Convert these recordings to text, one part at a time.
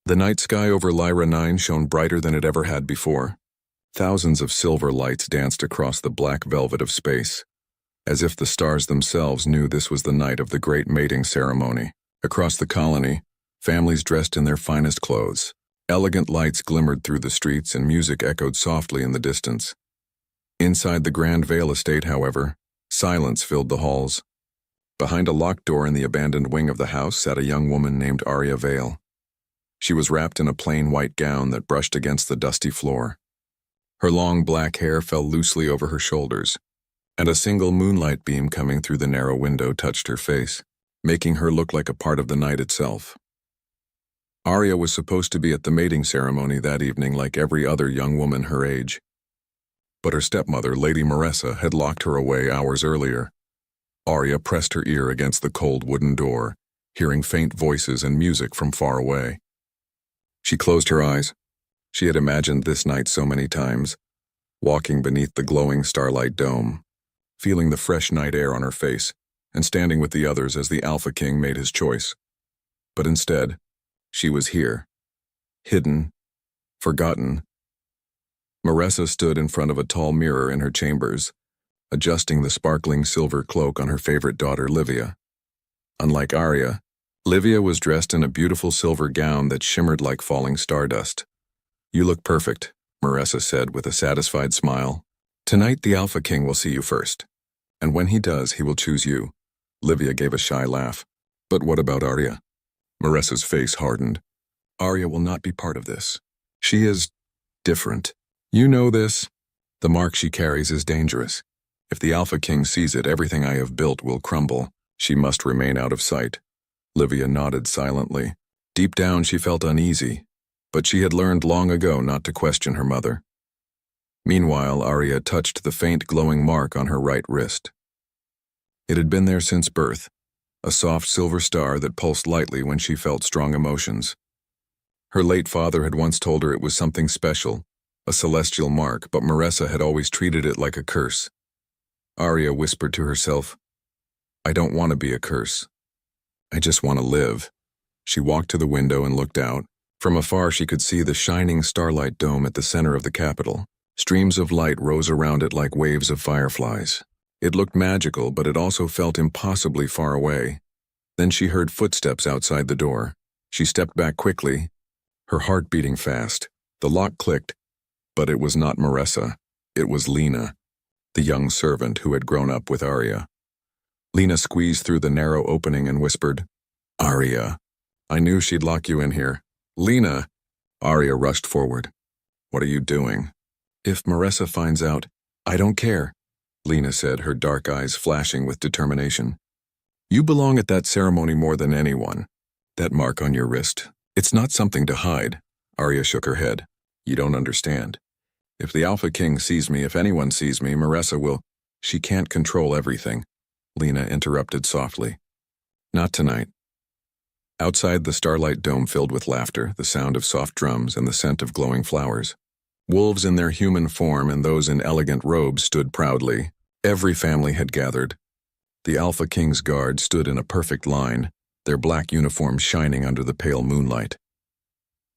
The night sky over Lyra 9 shone brighter than it ever had before. Thousands of silver lights danced across the black velvet of space, as if the stars themselves knew this was the night of the great mating ceremony. Across the colony, families dressed in their finest clothes. Elegant lights glimmered through the streets and music echoed softly in the distance. Inside the Grand Vale estate, however, silence filled the halls. Behind a locked door in the abandoned wing of the house sat a young woman named Arya Vale. She was wrapped in a plain white gown that brushed against the dusty floor. Her long black hair fell loosely over her shoulders, and a single moonlight beam coming through the narrow window touched her face, making her look like a part of the night itself. Arya was supposed to be at the mating ceremony that evening like every other young woman her age. But her stepmother, Lady Maressa, had locked her away hours earlier. Arya pressed her ear against the cold wooden door, hearing faint voices and music from far away. She closed her eyes. She had imagined this night so many times, walking beneath the glowing starlight dome, feeling the fresh night air on her face, and standing with the others as the Alpha King made his choice. But instead, she was here, hidden, forgotten. Maressa stood in front of a tall mirror in her chambers, adjusting the sparkling silver cloak on her favorite daughter, Livia. Unlike Arya, Livia was dressed in a beautiful silver gown that shimmered like falling stardust. "You look perfect," Maressa said with a satisfied smile. "Tonight the Alpha King will see you first, and when he does, he will choose you." Livia gave a shy laugh. "But what about Arya?" Maressa's face hardened. "Arya will not be part of this. She is different. You know this. The mark she carries is dangerous. If the Alpha King sees it, everything I have built will crumble. She must remain out of sight." Livia nodded silently. Deep down she felt uneasy, but she had learned long ago not to question her mother. Meanwhile, Arya touched the faint glowing mark on her right wrist. It had been there since birth, a soft silver star that pulsed lightly when she felt strong emotions. Her late father had once told her it was something special, a celestial mark, but Maressa had always treated it like a curse. Arya whispered to herself, "I don't want to be a curse. I just want to live." She walked to the window and looked out. From afar she could see the shining starlight dome at the center of the capital. Streams of light rose around it like waves of fireflies. It looked magical, but it also felt impossibly far away. Then she heard footsteps outside the door. She stepped back quickly, her heart beating fast. The lock clicked, but it was not Maressa. It was Lena, the young servant who had grown up with Arya. Lena squeezed through the narrow opening and whispered, "Arya, I knew she'd lock you in here." "Lena!" Arya rushed forward. "What are you doing?" "If Maressa finds out, I don't care," Lena said, her dark eyes flashing with determination. "You belong at that ceremony more than anyone. That mark on your wrist, it's not something to hide." Arya shook her head. "You don't understand. If the Alpha King sees me, if anyone sees me, Maressa will—" "She can't control everything," Lena interrupted softly. "Not tonight." Outside, the starlight dome filled with laughter, the sound of soft drums, and the scent of glowing flowers. Wolves in their human form and those in elegant robes stood proudly. Every family had gathered. The Alpha King's guard stood in a perfect line, their black uniforms shining under the pale moonlight.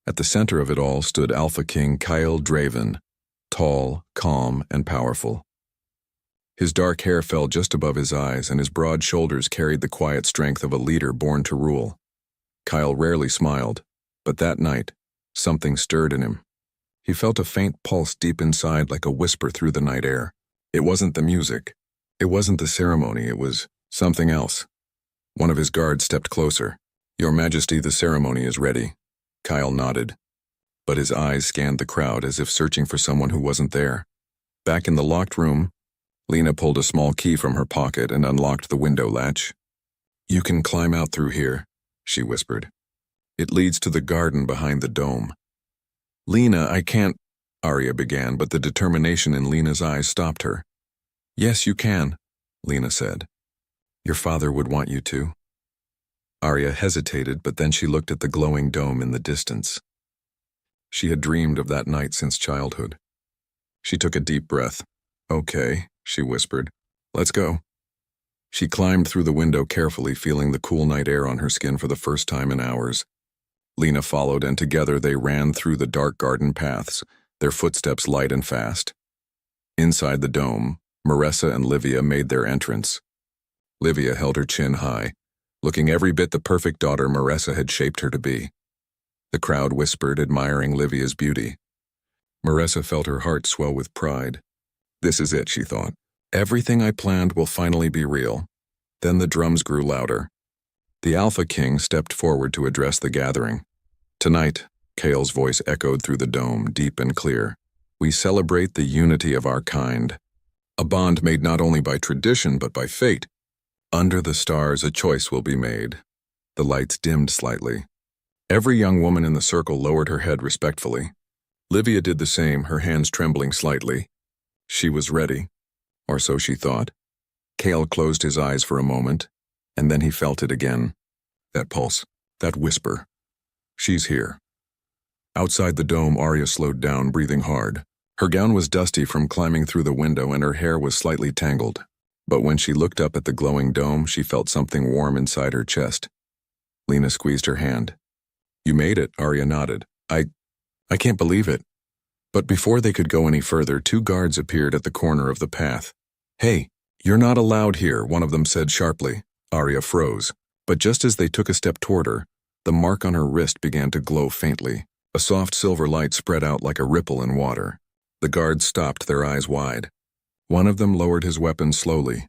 At the center of it all stood Alpha King Kyle Draven, tall, calm, and powerful. His dark hair fell just above his eyes, and his broad shoulders carried the quiet strength of a leader born to rule. Kyle rarely smiled, but that night, something stirred in him. He felt a faint pulse deep inside like a whisper through the night air. It wasn't the music. It wasn't the ceremony. It was something else. One of his guards stepped closer. "Your Majesty, the ceremony is ready." Kyle nodded, but his eyes scanned the crowd as if searching for someone who wasn't there. Back in the locked room, Lena pulled a small key from her pocket and unlocked the window latch. "You can climb out through here," she whispered. "It leads to the garden behind the dome." "Lena, I can't," Arya began, but the determination in Lena's eyes stopped her. "Yes, you can," Lena said. "Your father would want you to." Arya hesitated, but then she looked at the glowing dome in the distance. She had dreamed of that night since childhood. She took a deep breath. "Okay," she whispered. "Let's go." She climbed through the window carefully, feeling the cool night air on her skin for the first time in hours. Lena followed, and together they ran through the dark garden paths, their footsteps light and fast. Inside the dome, Marissa and Livia made their entrance. Livia held her chin high, looking every bit the perfect daughter Marissa had shaped her to be. The crowd whispered, admiring Livia's beauty. Marissa felt her heart swell with pride. This is it, she thought. Everything I planned will finally be real. Then the drums grew louder. The Alpha King stepped forward to address the gathering. Tonight, Kale's voice echoed through the dome, deep and clear. We celebrate the unity of our kind. A bond made not only by tradition but by fate. Under the stars, a choice will be made. The lights dimmed slightly. Every young woman in the circle lowered her head respectfully. Livia did the same, her hands trembling slightly. She was ready, or so she thought. Kale closed his eyes for a moment, and then he felt it again. That pulse, that whisper. She's here. Outside the dome, Arya slowed down, breathing hard. Her gown was dusty from climbing through the window, and her hair was slightly tangled. But when she looked up at the glowing dome, she felt something warm inside her chest. Lena squeezed her hand. You made it, Arya nodded. I can't believe it. But before they could go any further, two guards appeared at the corner of the path. Hey, you're not allowed here, one of them said sharply. Arya froze. But just as they took a step toward her, the mark on her wrist began to glow faintly. A soft silver light spread out like a ripple in water. The guards stopped, their eyes wide. One of them lowered his weapon slowly.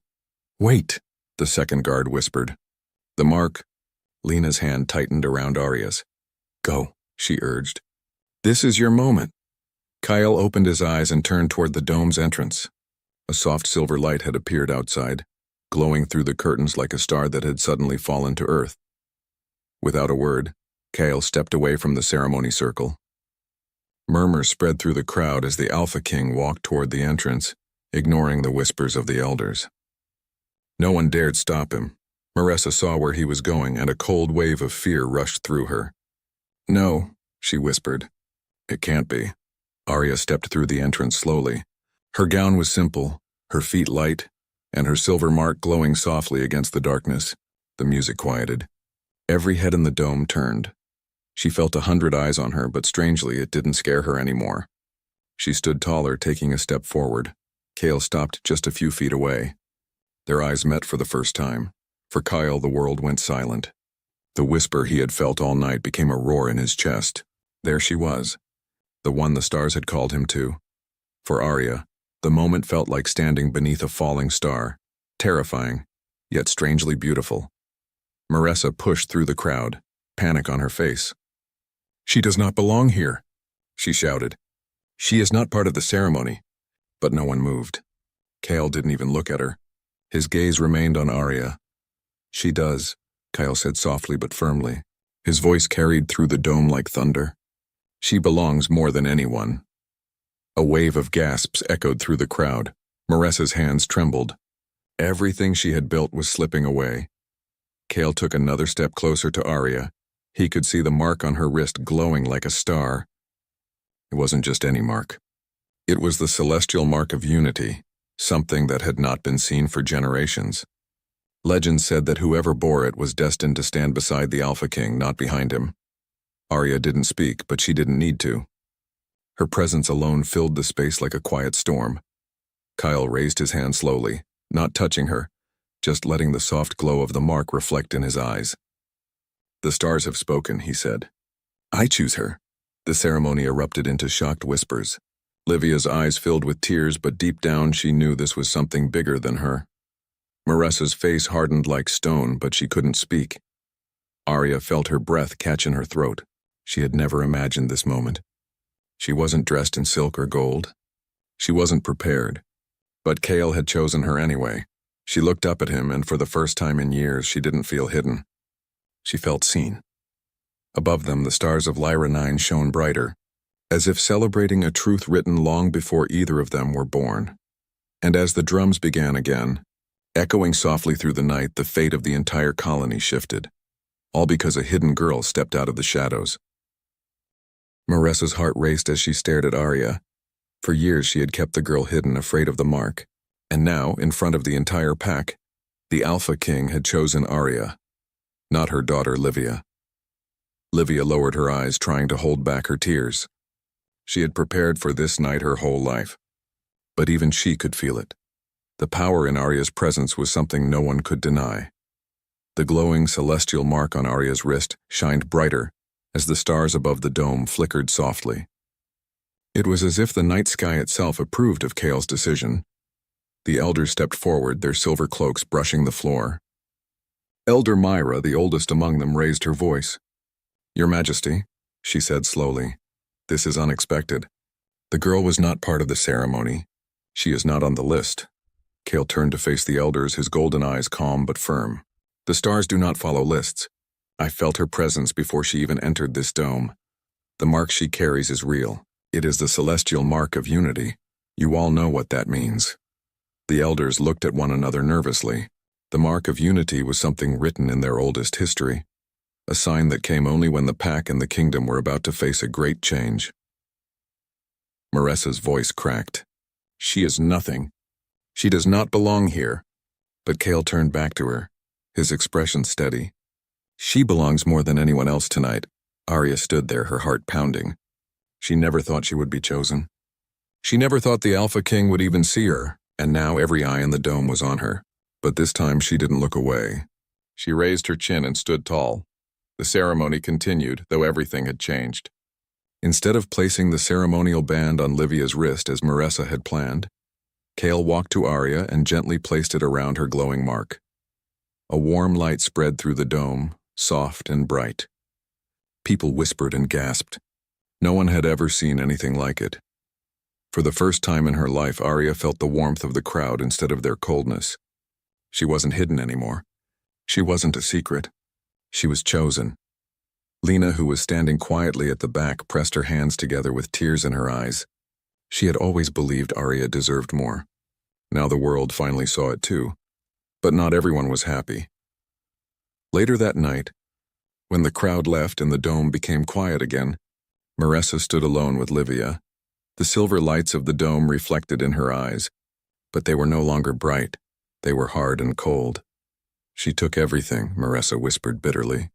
Wait, the second guard whispered. The mark. Lena's hand tightened around Arya's. Go, she urged. This is your moment. Kyle opened his eyes and turned toward the dome's entrance. A soft silver light had appeared outside, glowing through the curtains like a star that had suddenly fallen to earth. Without a word, Kyle stepped away from the ceremony circle. Murmurs spread through the crowd as the Alpha King walked toward the entrance, ignoring the whispers of the elders. No one dared stop him. Marissa saw where he was going, and a cold wave of fear rushed through her. No, she whispered. It can't be. Arya stepped through the entrance slowly. Her gown was simple, her feet light, and her silver mark glowing softly against the darkness. The music quieted. Every head in the dome turned. She felt 100 eyes on her, but strangely it didn't scare her anymore. She stood taller, taking a step forward. Kale stopped just a few feet away. Their eyes met for the first time. For Kyle, the world went silent. The whisper he had felt all night became a roar in his chest. There she was, the one the stars had called him to. For Arya, the moment felt like standing beneath a falling star, terrifying, yet strangely beautiful. Marissa pushed through the crowd, panic on her face. She does not belong here, she shouted. She is not part of the ceremony. But no one moved. Kale didn't even look at her. His gaze remained on Arya. She does, Kyle said softly but firmly. His voice carried through the dome like thunder. She belongs more than anyone. A wave of gasps echoed through the crowd. Marissa's hands trembled. Everything she had built was slipping away. Kale took another step closer to Arya. He could see the mark on her wrist glowing like a star. It wasn't just any mark. It was the celestial mark of unity, something that had not been seen for generations. Legend said that whoever bore it was destined to stand beside the Alpha King, not behind him. Arya didn't speak, but she didn't need to. Her presence alone filled the space like a quiet storm. Kyle raised his hand slowly, not touching her, just letting the soft glow of the mark reflect in his eyes. The stars have spoken, he said. I choose her. The ceremony erupted into shocked whispers. Livia's eyes filled with tears, but deep down she knew this was something bigger than her. Marissa's face hardened like stone, but she couldn't speak. Arya felt her breath catch in her throat. She had never imagined this moment. She wasn't dressed in silk or gold. She wasn't prepared. But Kale had chosen her anyway. She looked up at him, and for the first time in years, she didn't feel hidden. She felt seen. Above them, the stars of Lyra 9 shone brighter, as if celebrating a truth written long before either of them were born. And as the drums began again, echoing softly through the night, the fate of the entire colony shifted, all because a hidden girl stepped out of the shadows. Marissa's heart raced as she stared at Arya. For years she had kept the girl hidden, afraid of the mark, and now, in front of the entire pack, the Alpha King had chosen Arya, not her daughter Livia. Livia lowered her eyes, trying to hold back her tears. She had prepared for this night her whole life, but even she could feel it. The power in Arya's presence was something no one could deny. The glowing celestial mark on Arya's wrist shined brighter as the stars above the dome flickered softly. It was as if the night sky itself approved of Chaol's decision. The elders stepped forward, their silver cloaks brushing the floor. Elder Myra, the oldest among them, raised her voice. "Your Majesty," she said slowly, "this is unexpected. The girl was not part of the ceremony. She is not on the list." Chaol turned to face the elders, his golden eyes calm but firm. "The stars do not follow lists. I felt her presence before she even entered this dome. The mark she carries is real. It is the celestial mark of unity. You all know what that means." The elders looked at one another nervously. The mark of unity was something written in their oldest history, a sign that came only when the pack and the kingdom were about to face a great change. Maresa's voice cracked. "She is nothing. She does not belong here." But Chaol turned back to her, his expression steady. "She belongs more than anyone else tonight." Arya stood there, her heart pounding. She never thought she would be chosen. She never thought the Alpha King would even see her, and now every eye in the dome was on her. But this time she didn't look away. She raised her chin and stood tall. The ceremony continued, though everything had changed. Instead of placing the ceremonial band on Livia's wrist as Maresa had planned, Chaol walked to Arya and gently placed it around her glowing mark. A warm light spread through the dome, soft and bright. People whispered and gasped. No one had ever seen anything like it. For the first time in her life, Arya felt the warmth of the crowd instead of their coldness. She wasn't hidden anymore. She wasn't a secret. She was chosen. Lena, who was standing quietly at the back, pressed her hands together with tears in her eyes. She had always believed Arya deserved more. Now the world finally saw it too. But not everyone was happy. Later that night, when the crowd left and the dome became quiet again, Maresa stood alone with Livia. The silver lights of the dome reflected in her eyes, but they were no longer bright. They were hard and cold. "She took everything," Maresa whispered bitterly.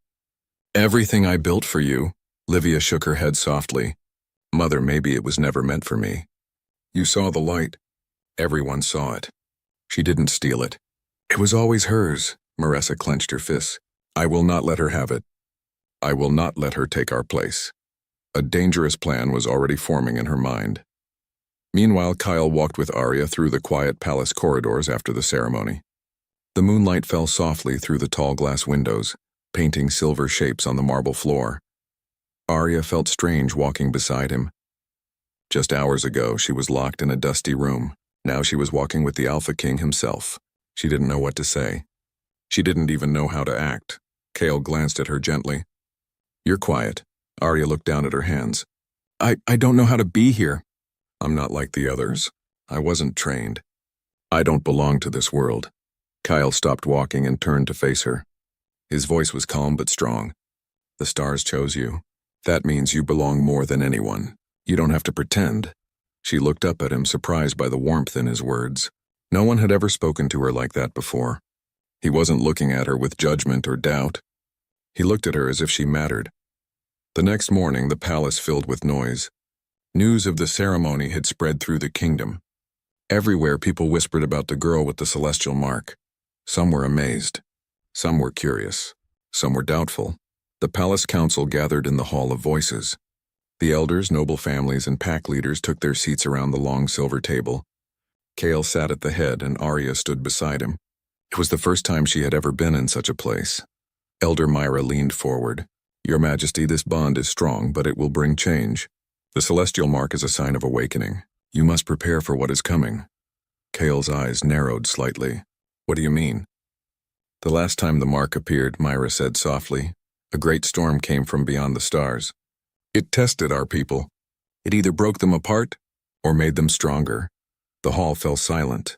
"Everything I built for you." Livia shook her head softly. "Mother, maybe it was never meant for me. You saw the light. Everyone saw it. She didn't steal it. It was always hers." Maresa clenched her fists. "I will not let her have it. I will not let her take our place." A dangerous plan was already forming in her mind. Meanwhile, Chaol walked with Arya through the quiet palace corridors after the ceremony. The moonlight fell softly through the tall glass windows, painting silver shapes on the marble floor. Arya felt strange walking beside him. Just hours ago, she was locked in a dusty room. Now she was walking with the Alpha King himself. She didn't know what to say. She didn't even know how to act. Chaol glanced at her gently. "You're quiet." Arya looked down at her hands. I don't know how to be here." "I'm not like the others. I wasn't trained. I don't belong to this world." Chaol stopped walking and turned to face her. His voice was calm but strong. "The stars chose you. That means you belong more than anyone. You don't have to pretend." She looked up at him, surprised by the warmth in his words. No one had ever spoken to her like that before. He wasn't looking at her with judgment or doubt. He looked at her as if she mattered. The next morning, the palace filled with noise. News of the ceremony had spread through the kingdom. Everywhere, people whispered about the girl with the celestial mark. Some were amazed. Some were curious. Some were doubtful. The palace council gathered in the Hall of Voices. The elders, noble families, and pack leaders took their seats around the long silver table. Chaol sat at the head, and Arya stood beside him. It was the first time she had ever been in such a place. Elder Myra leaned forward. "Your Majesty, this bond is strong, but it will bring change. The celestial mark is a sign of awakening. You must prepare for what is coming." Chaol's eyes narrowed slightly. "What do you mean?" "The last time the mark appeared," Myra said softly, "a great storm came from beyond the stars. It tested our people. It either broke them apart or made them stronger." The hall fell silent.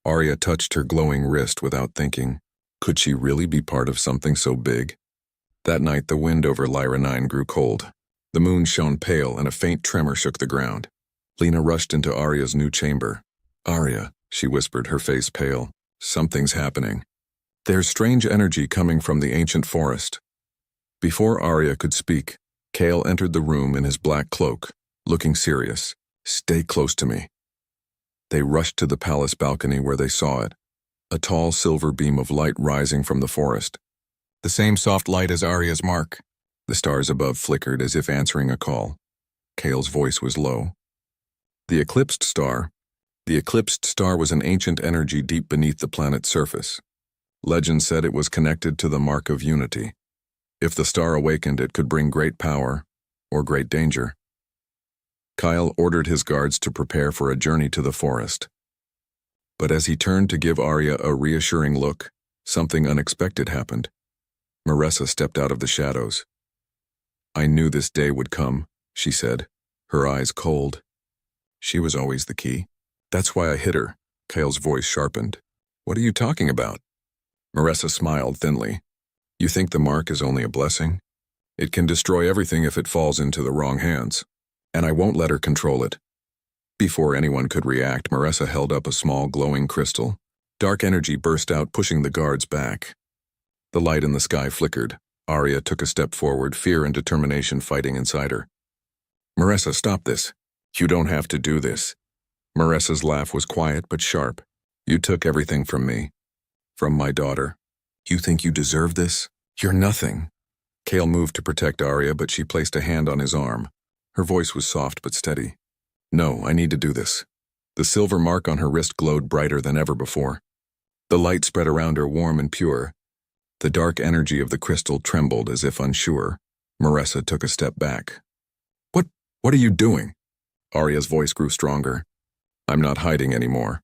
Arya touched her glowing wrist without thinking. Could she really be part of something so big? That night, the wind over Lyra 9 grew cold. The moon shone pale, and a faint tremor shook the ground. Lena rushed into Arya's new chamber. "Arya," she whispered, her face pale. "Something's happening. There's strange energy coming from the ancient forest." Before Arya could speak, Kale entered the room in his black cloak, looking serious. "Stay close to me." They rushed to the palace balcony where they saw it, a tall silver beam of light rising from the forest. The same soft light as Arya's mark. The stars above flickered as if answering a call. Kale's voice was low. The eclipsed star. The eclipsed star was an ancient energy deep beneath the planet's surface. Legend said it was connected to the mark of unity. If the star awakened, it could bring great power or great danger. Kyle ordered his guards to prepare for a journey to the forest. But as he turned to give Arya a reassuring look, something unexpected happened. Maressa stepped out of the shadows. "I knew this day would come," she said, her eyes cold. "She was always the key. That's why I hid her." Kale's voice sharpened. "What are you talking about?" Maressa smiled thinly. "You think the mark is only a blessing? It can destroy everything if it falls into the wrong hands. And I won't let her control it." Before anyone could react, Maressa held up a small glowing crystal. Dark energy burst out, pushing the guards back. The light in the sky flickered. Arya took a step forward, fear and determination fighting inside her. "Maressa, stop this. You don't have to do this." Maressa's laugh was quiet but sharp. "You took everything from me. From my daughter. You think you deserve this? You're nothing." Kale moved to protect Arya, but she placed a hand on his arm. Her voice was soft but steady. "No, I need to do this." The silver mark on her wrist glowed brighter than ever before. The light spread around her, warm and pure. The dark energy of the crystal trembled as if unsure. Maressa took a step back. What are you doing?" Arya's voice grew stronger. "I'm not hiding anymore."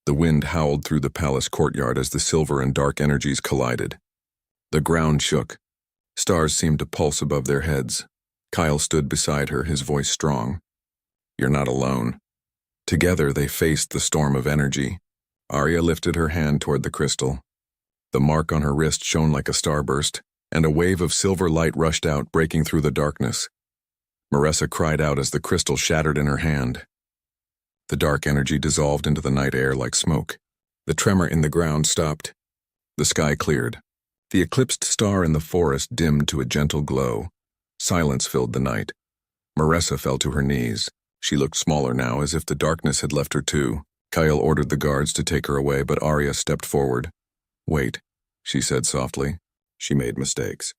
The wind howled through the palace courtyard as the silver and dark energies collided. The ground shook. Stars seemed to pulse above their heads. Kyle stood beside her, his voice strong. "You're not alone." Together they faced the storm of energy. Arya lifted her hand toward the crystal. The mark on her wrist shone like a starburst, and a wave of silver light rushed out, breaking through the darkness. Maressa cried out as the crystal shattered in her hand. The dark energy dissolved into the night air like smoke. The tremor in the ground stopped. The sky cleared. The eclipsed star in the forest dimmed to a gentle glow. Silence filled the night. Maressa fell to her knees. She looked smaller now, as if the darkness had left her too. Kyle ordered the guards to take her away, but Arya stepped forward. "Wait," she said softly. "She made mistakes.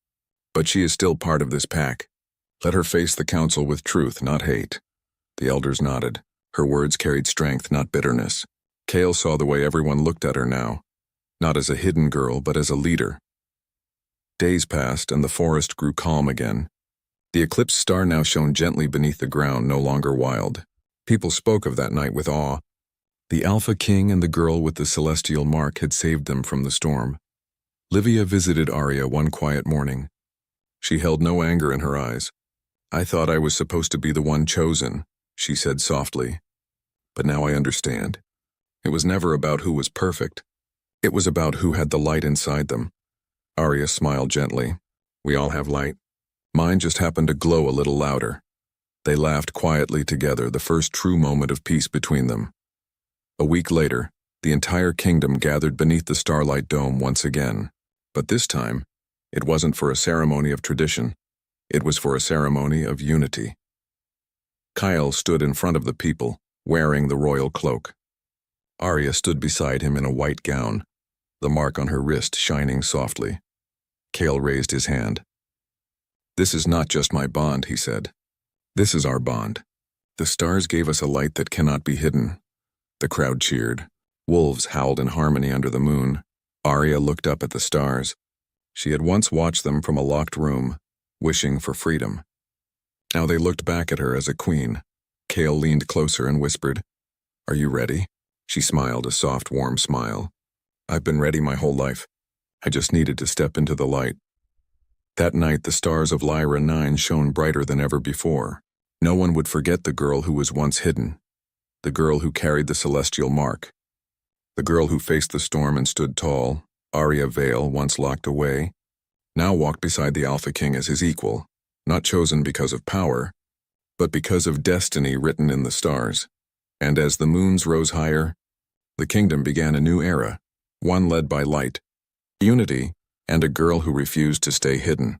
But she is still part of this pack. Let her face the council with truth, not hate." The elders nodded. Her words carried strength, not bitterness. Kale saw the way everyone looked at her now, not as a hidden girl, but as a leader. Days passed, and the forest grew calm again. The eclipsed star now shone gently beneath the ground, no longer wild. People spoke of that night with awe. The Alpha King and the girl with the celestial mark had saved them from the storm. Livia visited Arya one quiet morning. She held no anger in her eyes. "I thought I was supposed to be the one chosen," she said softly. "But now I understand. It was never about who was perfect. It was about who had the light inside them." Arya smiled gently. "We all have light. Mine just happened to glow a little louder." They laughed quietly together, the first true moment of peace between them. A week later, the entire kingdom gathered beneath the starlight dome once again. But this time, it wasn't for a ceremony of tradition. It was for a ceremony of unity. Kyle stood in front of the people, wearing the royal cloak. Arya stood beside him in a white gown, the mark on her wrist shining softly. Kale raised his hand. "This is not just my bond," he said. "This is our bond. The stars gave us a light that cannot be hidden." The crowd cheered. Wolves howled in harmony under the moon. Arya looked up at the stars. She had once watched them from a locked room, wishing for freedom. Now they looked back at her as a queen. Kale leaned closer and whispered, "Are you ready?" She smiled, a soft, warm smile. "I've been ready my whole life. I just needed to step into the light." That night, the stars of Lyra 9 shone brighter than ever before. No one would forget the girl who was once hidden, the girl who carried the celestial mark, the girl who faced the storm and stood tall. Arya Vale, once locked away, now walked beside the Alpha King as his equal, not chosen because of power, but because of destiny written in the stars. And as the moons rose higher, the kingdom began a new era, one led by light, unity, and a girl who refused to stay hidden.